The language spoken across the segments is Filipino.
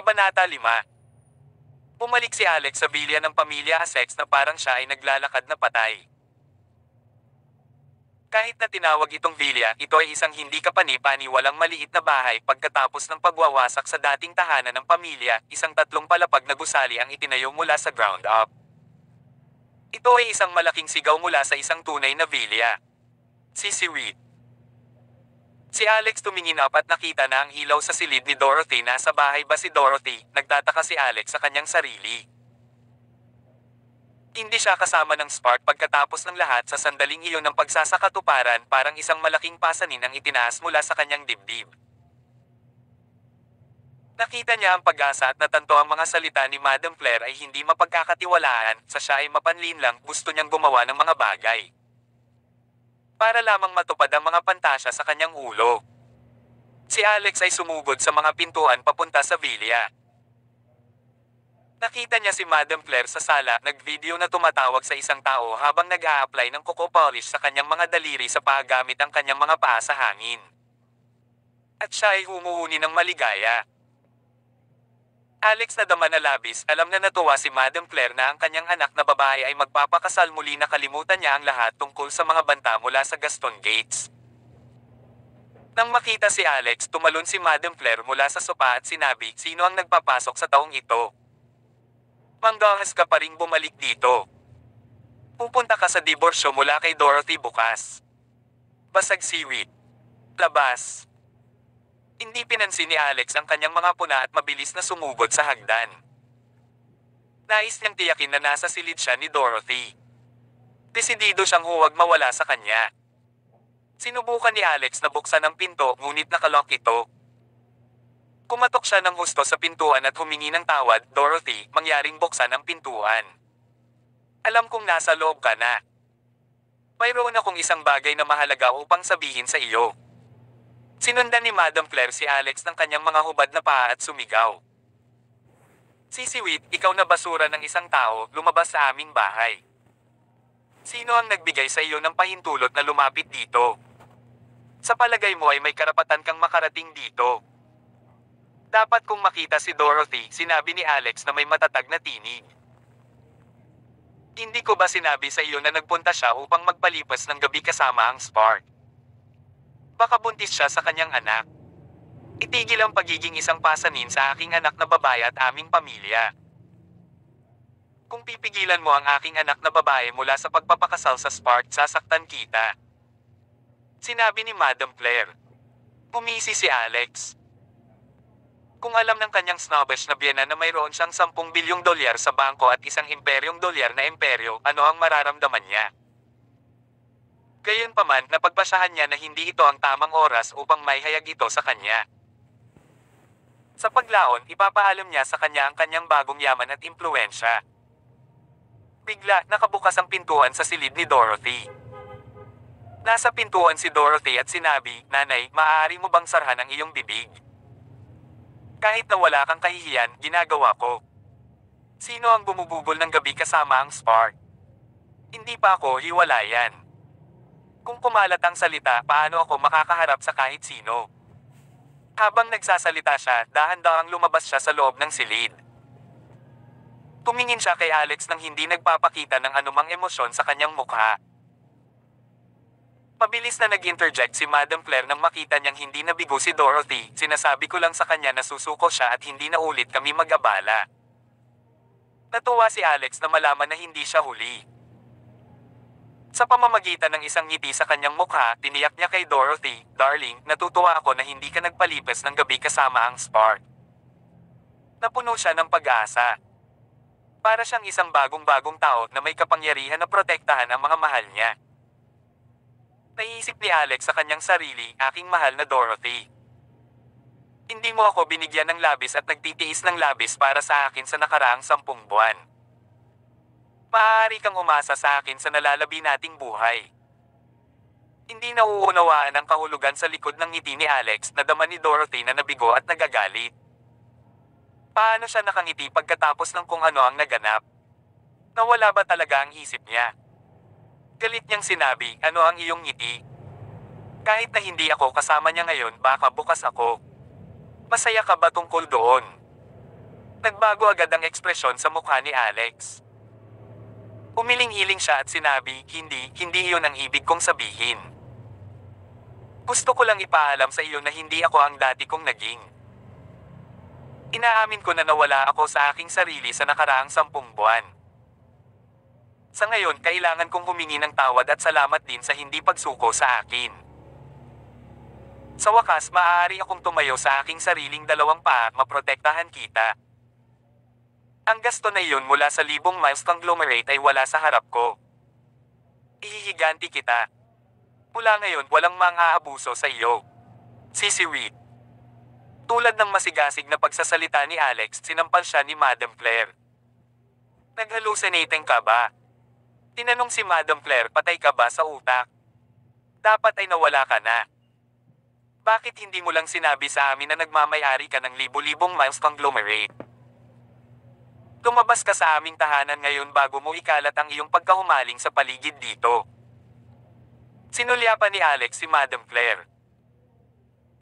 Kabanata 5. Bumalik si Alex sa bilya ng pamilya Essex na parang siya ay naglalakad na patay. Kahit na tinawag itong villa, ito ay isang hindi kapani-paniwalang maliit na bahay pagkatapos ng pagwawasak sa dating tahanan ng pamilya, isang 3 palapag na gusali ang itinayo mula sa ground up. Ito ay isang malaking sigaw mula sa isang tunay na villa. Si Reed. Si Alex tumingin up at nakita na ang ilaw sa silid ni Dorothy. Nasa bahay ba si Dorothy? Nagtataka si Alex sa kanyang sarili. Hindi siya kasama ng Spark pagkatapos ng lahat. Sa sandaling iyon ng pagsasakatuparan, parang isang malaking pasanin ang itinaas mula sa kanyang dibdib. Nakita niya ang pag-asa at natanto ang mga salita ni Madam Claire ay hindi mapagkakatiwalaan. Sa siya ay mapanlin lang, gusto niyang gumawa ng mga bagay para lamang matupad ang mga pantasya sa kanyang ulo. Si Alex ay sumugod sa mga pintuan papunta sa villa. Nakita niya si Madam Claire sa sala, nag-video na tumatawag sa isang tao habang nag-a-apply ng coco polish sa kanyang mga daliri sa paggamit ang kanyang mga paa sa hangin. At siya ay humuhuni ng maligaya. Alex na dama na labis, alam na natuwa si Madam Claire na ang kanyang anak na babae ay magpapakasal. Muli nakalimutan niya ang lahat tungkol sa mga banta mula sa Gaston Gates. Nang makita si Alex, tumalon si Madam Claire mula sa sopa at sinabi, "Sino ang nagpapasok sa taong ito? Manggahas ka pa ring bumalik dito. Pupunta ka sa diborsyo mula kay Dorothy bukas." Basag si Reed. Labas. Hindi pinansin ni Alex ang kanyang mga puna at mabilis na sumugod sa hagdan. Nais niyang tiyakin na nasa silid siya ni Dorothy. Desidido siyang huwag mawala sa kanya. Sinubukan ni Alex na buksan ang pinto, ngunit nakalock ito. Kumatok siya ng husto sa pintuan at humingi ng tawad, "Dorothy, mangyaring buksan ang pintuan. Alam kong nasa loob ka na. Mayroon akong isang bagay na mahalaga upang sabihin sa iyo." Sinundan ni Madam Claire si Alex ng kanyang mga hubad na paa at sumigaw, "Sisiwit, ikaw na basura ng isang tao, lumabas sa aming bahay. Sino ang nagbigay sa iyo ng pahintulot na lumapit dito? Sa palagay mo ay may karapatan kang makarating dito." Dapat kong makita si Dorothy, sinabi ni Alex na may matatag na tinig. "Hindi ko ba sinabi sa iyo na nagpunta siya upang magpalipas ng gabi kasama ang Spark? Baka buntis siya sa kanyang anak. Itigil ang pagiging isang pasanin sa aking anak na babae at aming pamilya. Kung pipigilan mo ang aking anak na babae mula sa pagpapakasal sa Spark, sasaktan kita," sinabi ni Madam Claire. Pumisi si Alex. Kung alam ng kanyang snobbish na biyena na mayroon siyang $10 bilyong sa bangko at isang imperyong dolyar na imperyo, ano ang mararamdaman niya? Gayunpaman, napagpasyahan niya na hindi ito ang tamang oras upang maihayag ito sa kanya. Sa paglaon, ipapaalam niya sa kanya ang kanyang bagong yaman at impluwensya. Bigla, nakabukas ang pintuan sa silid ni Dorothy. Nasa pintuan si Dorothy at sinabi, "Nanay, maaari mo bang sarhan ang iyong bibig? Kahit na wala kang kahihiyan, ginagawa ko. Sino ang bumubugol ng gabi kasama ang Spark? Hindi pa ako hiwalayan. Kung kumalat ang salita, paano ako makakaharap sa kahit sino?" Habang nagsasalita siya, dahan-dahang lumabas siya sa loob ng silid. Tumingin siya kay Alex nang hindi nagpapakita ng anumang emosyon sa kanyang mukha. Mabilis na nag-interject si Madam Claire nang makita niyang hindi nabigo si Dorothy. "Sinasabi ko lang sa kanya na susuko siya at hindi na ulit kami mag-abala." Natuwa si Alex na malaman na hindi siya huli. Sa pamamagitan ng isang ngiti sa kanyang mukha, tiniyak niya kay Dorothy, "Darling, natutuwa ako na hindi ka nagpalipas ng gabi kasama ang Spark." Napuno siya ng pag-asa. Para siyang isang bagong-bagong tao na may kapangyarihan na protektahan ang mga mahal niya. Naiisip ni Alex sa kanyang sarili, "Aking mahal na Dorothy. Hindi mo ako binigyan ng labis at nagtitiis ng labis para sa akin sa nakaraang 10 buwan. Maaari kang umasa sa akin sa nalalabi nating buhay." Hindi nauunawaan ang kahulugan sa likod ng ngiti ni Alex, nadama ni Dorothy na nabigo at nagagalit. Paano siya nakangiti pagkatapos ng kung ano ang naganap? Nawala ba talaga ang isip niya? Galit niyang sinabi, "Ano ang iyong ngiti? Kahit na hindi ako kasama niya ngayon, baka bukas ako. Masaya ka ba tungkol doon?" Nagbago agad ang ekspresyon sa mukha ni Alex. Umiling-iling siya at sinabi, hindi iyon ang ibig kong sabihin. Gusto ko lang ipaalam sa iyo na hindi ako ang dati kong naging. Inaamin ko na nawala ako sa aking sarili sa nakaraang 10 buwan. Sa ngayon, kailangan kong humingi ng tawad at salamat din sa hindi pagsuko sa akin. Sa wakas, maaari akong tumayo sa aking sariling 2 paa at maprotektahan kita. Ang gasto na iyon mula sa 1,000 miles conglomerate ay wala sa harap ko. Ihihiganti kita. Mula ngayon, walang mang-aabuso sa iyo. Sissy Reed. Tulad ng masigasig na pagsasalita ni Alex, sinampal siya ni Madam Claire. Nag-hallucinating ka ba? Tinanong si Madam Claire, patay ka ba sa utak? Dapat ay nawala ka na. Bakit hindi mo lang sinabi sa amin na nagmamayari ka ng libo-libong miles conglomerate? Lumabas ka sa aming tahanan ngayon bago mo ikalat ang iyong pagkahumaling sa paligid dito. Sinulyapan ni Alex si Madam Claire.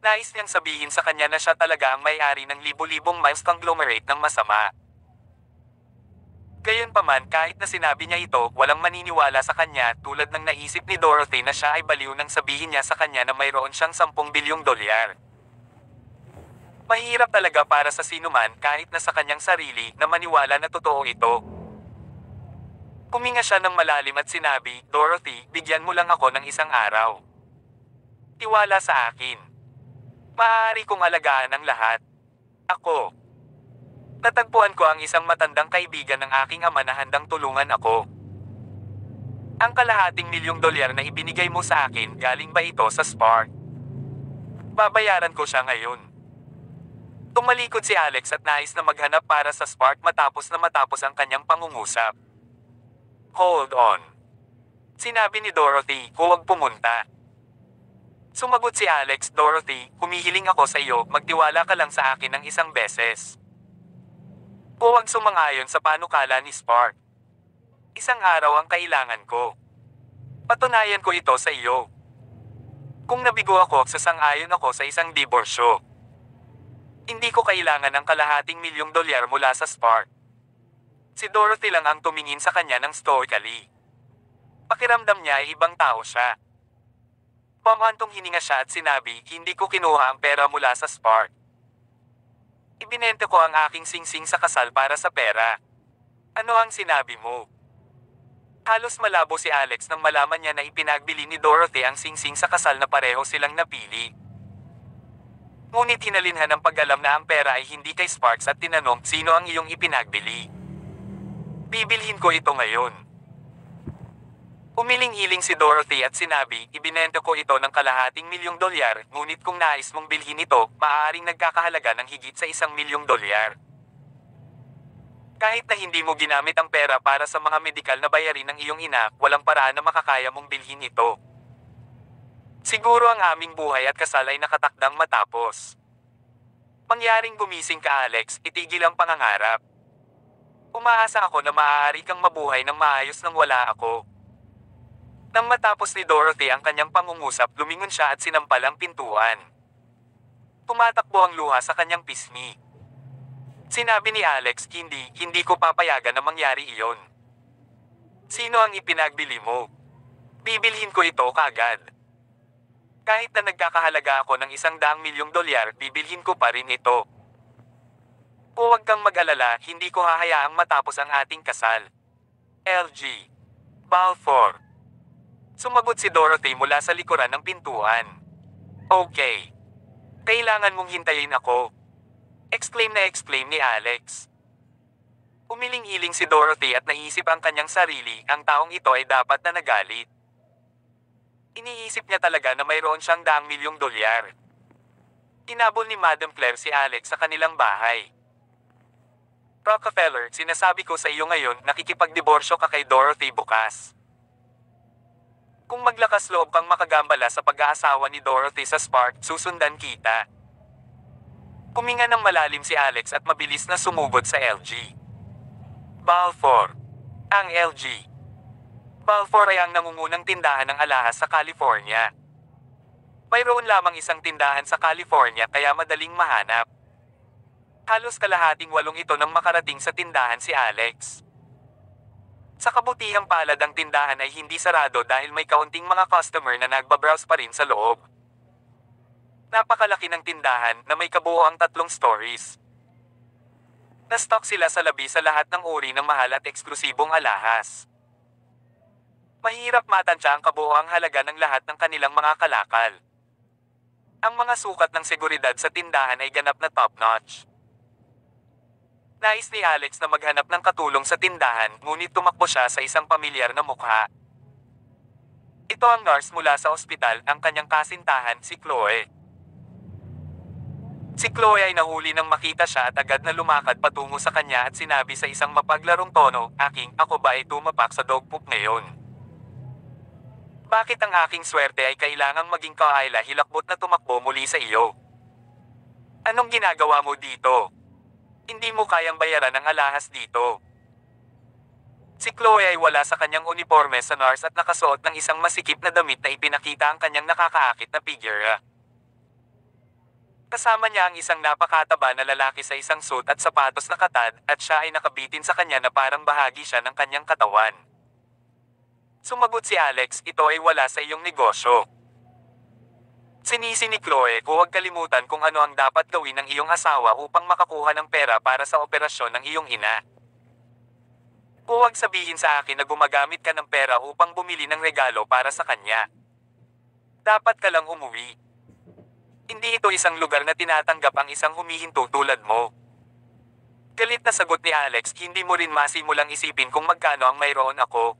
Nais niyang sabihin sa kanya na siya talaga ang may-ari ng libo-libong miles conglomerate ng masama. Gayunpaman, kahit na sinabi niya ito, walang maniniwala sa kanya tulad ng naisip ni Dorothy na siya ay baliw nang sabihin niya sa kanya na mayroon siyang 10 bilyong dolyar. Mahirap talaga para sa sinuman kahit na sa kanyang sarili na maniwala na totoo ito. Huminga siya ng malalim at sinabi, Dorothy, bigyan mo lang ako ng 1 araw. Tiwala sa akin. Maaari kong alagaan ang lahat. Ako. Natagpuan ko ang isang matandang kaibigan ng aking ama na handang tulungan ako. Ang kalahating milyong dolyar na ibinigay mo sa akin, galing ba ito sa Spark? Babayaran ko siya ngayon. Tumalikod si Alex at nais na maghanap para sa Spark matapos ang kanyang pangungusap. Hold on. Sinabi ni Dorothy, huwag pumunta. Sumagot si Alex, Dorothy, humihiling ako sa iyo, magtiwala ka lang sa akin ng 1 beses. Huwag sumang-ayon sa panukala ni Spark. 1 araw ang kailangan ko. Patunayan ko ito sa iyo. Kung nabigo ako, sasang-ayon ako sa isang diborsyo. Hindi ko kailangan ng kalahating milyong dolyar mula sa Spark. Si Dorothy lang ang tumingin sa kanya ng stoically. Pakiramdam niya ay ibang tao siya. Pamantong hininga siya at sinabi, hindi ko kinuha ang pera mula sa Spark. Ibinente ko ang aking singsing sa kasal para sa pera. Ano ang sinabi mo? Halos malabo si Alex nang malaman niya na ipinagbili ni Dorothy ang singsing sa kasal na pareho silang napili. Ngunit hinalinhan ng pag-alam na ang pera ay hindi kay Sparks at tinanong, sino ang iyong ipinagbili? Bibilhin ko ito ngayon. Umiling-iling si Dorothy at sinabi, ibinenta ko ito ng kalahating milyong dolyar, ngunit kung nais mong bilhin ito, maaaring nagkakahalaga ng higit sa 1 milyong dolyar. Kahit na hindi mo ginamit ang pera para sa mga medikal na bayarin ng iyong ina, walang paraan na makakaya mong bilhin ito. Siguro ang aming buhay at kasal ay nakatakdang matapos. Mangyaring gumising ka, Alex, itigil ang pangangarap. Umaasa ako na maaari kang mabuhay ng maayos nang wala ako. Nang matapos ni Dorothy ang kanyang pangungusap, lumingon siya at sinampal ang pintuan. Tumatakbo ang luha sa kanyang pisngi. Sinabi ni Alex, hindi ko papayagan na mangyari iyon. Sino ang ipinagbili mo? Bibilhin ko ito kagad. Kahit na nagkakahalaga ako ng 100 milyong dolyar, bibilhin ko pa rin ito. Huwag kang mag-alala, hindi ko hahayaang matapos ang ating kasal. LG. Balfour. Sumagot si Dorothy mula sa likuran ng pintuan. Okay. Kailangan mong hintayin ako. Exclaim ni Alex. Umiling-iling si Dorothy at naisip ang kanyang sarili, ang taong ito ay dapat na nagalit. Iniisip niya talaga na mayroon siyang 100 milyong dolyar. Tinabol ni Madam Claire si Alex sa kanilang bahay. Rockefeller, sinasabi ko sa iyo ngayon, nakikipagdiborsyo ka kay Dorothy bukas. Kung maglakas loob kang makagambala sa pag-aasawa ni Dorothy sa Spark, susundan kita. Huminga ng malalim si Alex at mabilis na sumugod sa LG. Balfour. Ang LG. Balfour ay ang nangungunang tindahan ng alahas sa California. Mayroon lamang isang tindahan sa California kaya madaling mahanap. Halos kalahating walong ito nang makarating sa tindahan si Alex. Sa kabutihang palad ang tindahan ay hindi sarado dahil may kaunting mga customer na nagbabrowse pa rin sa loob. Napakalaki ng tindahan na may kabuoang 3 stories. Na-stock sila sa labi sa lahat ng uri ng mahal at eksklusibong alahas. Mahirap matansya ang kabuoang halaga ng lahat ng kanilang mga kalakal. Ang mga sukat ng seguridad sa tindahan ay ganap na top-notch. Nais ni Alex na maghanap ng katulong sa tindahan, ngunit tumakbo siya sa isang pamilyar na mukha. Ito ang nurse mula sa ospital, ang kanyang kasintahan, si Chloe. Si Chloe ay nahuli nang makita siya at agad na lumakad patungo sa kanya at sinabi sa isang mapaglarong tono, ako ba ay tumapak sa dog poop ngayon? Bakit ang aking swerte ay kailangang maging kaayla hilakbot na tumakbo muli sa iyo? Anong ginagawa mo dito? Hindi mo kayang bayaran ang alahas dito. Si Chloe ay wala sa kanyang uniforme sa nurse at nakasuot ng isang masikip na damit na ipinakita ang kanyang nakakaakit na figure. Kasama niya ang isang napakataba na lalaki sa isang suit at sapatos na katad, at siya ay nakabitin sa kanya na parang bahagi siya ng kanyang katawan. Sumagot si Alex, ito ay wala sa iyong negosyo. Sinisi ni Chloe, huwag kalimutan kung ano ang dapat gawin ng iyong asawa upang makakuha ng pera para sa operasyon ng iyong ina. Huwag sabihin sa akin na gumagamit ka ng pera upang bumili ng regalo para sa kanya. Dapat ka lang umuwi. Hindi ito isang lugar na tinatanggap ang isang humihinto tulad mo. Galit na sagot ni Alex, hindi mo rin masimulang isipin kung magkano ang mayroon ako.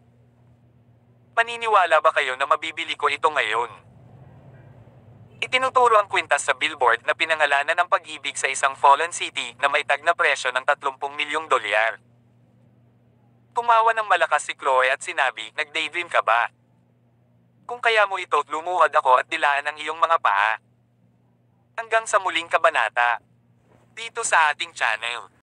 Maniniwala ba kayo na mabibili ko ito ngayon? Itinuturo ang kwintas sa billboard na pinangalanan ng pag-ibig sa isang fallen city na may tag na presyo ng 30 milyong dolyar. Tumawa ng malakas si Chloe at sinabi, nag-daydream ka ba? Kung kaya mo ito, lumuhad ako at dilaan ang iyong mga paa. Hanggang sa muling kabanata. Dito sa ating channel.